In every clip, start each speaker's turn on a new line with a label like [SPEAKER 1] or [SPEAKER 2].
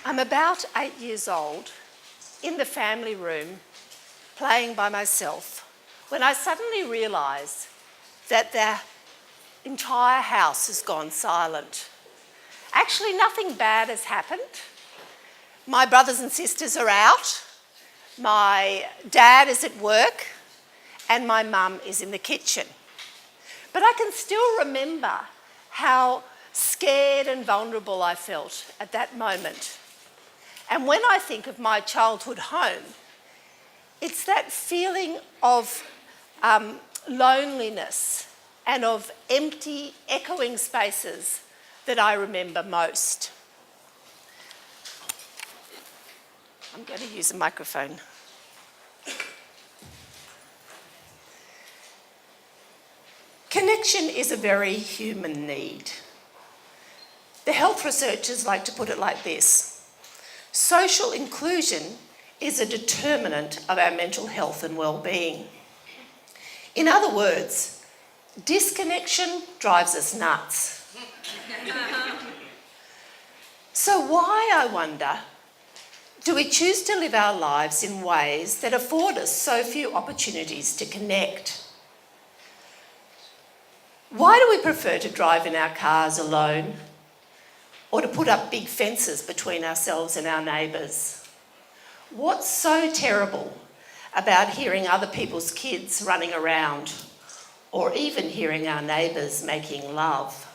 [SPEAKER 1] I'm about 8 years old, in the family room, playing by myself, when I suddenly realise that the entire house has gone silent. Actually, nothing bad has happened. My brothers and sisters are out, my dad is at work, and my mum is in the kitchen. But I can still remember how scared and vulnerable I felt at that moment. And when I think of my childhood home, it's that feeling of loneliness and of empty, echoing spaces that I remember most. I'm going to use a microphone. Connection is a very human need. The health researchers like to put it like this: social inclusion is a determinant of our mental health and well-being. In other words, disconnection drives us nuts. So why, I wonder, do we choose to live our lives in ways that afford us so few opportunities to connect? Why do we prefer to drive in our cars alone, or to put up big fences between ourselves and our neighbours? What's so terrible about hearing other people's kids running around, or even hearing our neighbours making love?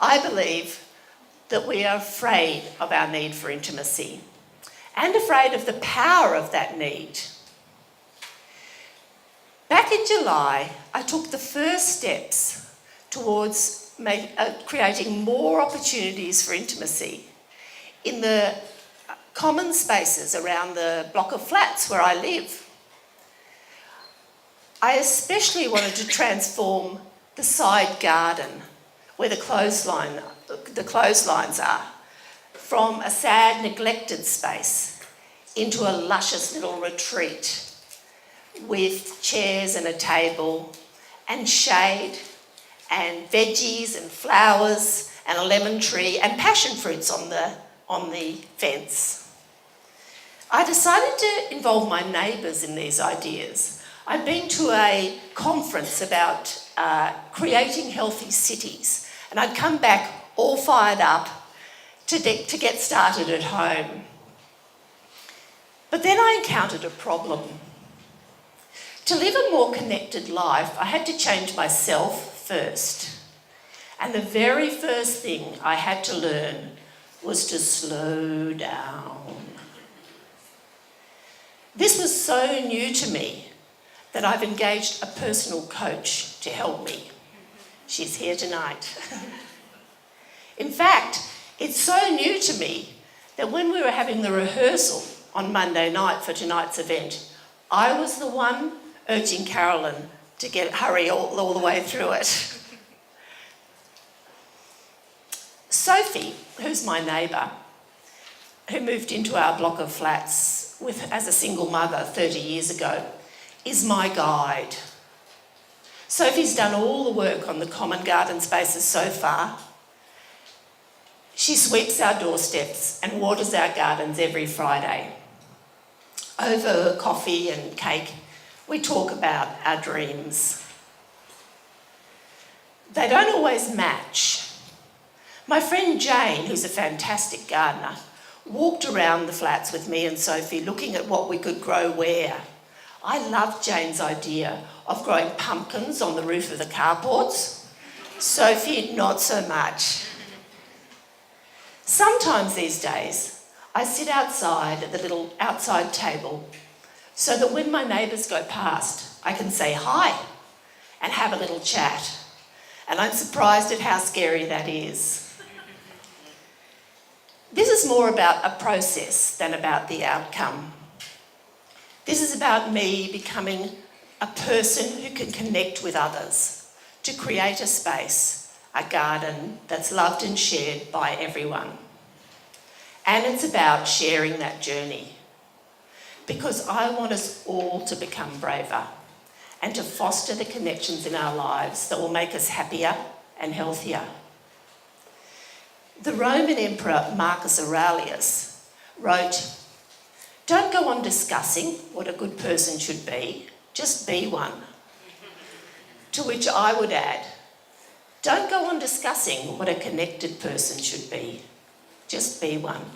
[SPEAKER 1] I believe that we are afraid of our need for intimacy and afraid of the power of that need. Back in July, I took the first steps towards creating more opportunities for intimacy in the common spaces around the block of flats where I live. I especially wanted to transform the side garden where the clotheslines are, from a sad, neglected space into a luscious little retreat with chairs and a table and shade and veggies and flowers and a lemon tree and passion fruits on the fence. I decided to involve my neighbours in these ideas. I'd been to a conference about creating healthy cities, and I'd come back all fired up to get started at home. But then I encountered a problem. To live a more connected life, I had to change myself first. And the very first thing I had to learn was to slow down. This was so new to me that I've engaged a personal coach to help me. She's here tonight. In fact, it's so new to me that when we were having the rehearsal on Monday night for tonight's event, I was the one urging Carolyn to hurry all the way through it. Sophie, who's my neighbour, who moved into our block of flats as a single mother 30 years ago, is my guide. Sophie's done all the work on the common garden spaces so far. She sweeps our doorsteps and waters our gardens every Friday. Over coffee and cake, we talk about our dreams. They don't always match. My friend Jane, who's a fantastic gardener, walked around the flats with me and Sophie looking at what we could grow where. I loved Jane's idea of growing pumpkins on the roof of the carports. Sophie, not so much. Sometimes these days, I sit outside at the little outside table so that when my neighbours go past, I can say hi and have a little chat. And I'm surprised at how scary that is. This is more about a process than about the outcome. This is about me becoming a person who can connect with others, to create a space, a garden that's loved and shared by everyone. And it's about sharing that journey, because I want us all to become braver and to foster the connections in our lives that will make us happier and healthier. The Roman Emperor Marcus Aurelius wrote, "Don't go on discussing what a good person should be, just be one." To which I would add, don't go on discussing what a connected person should be, just be one.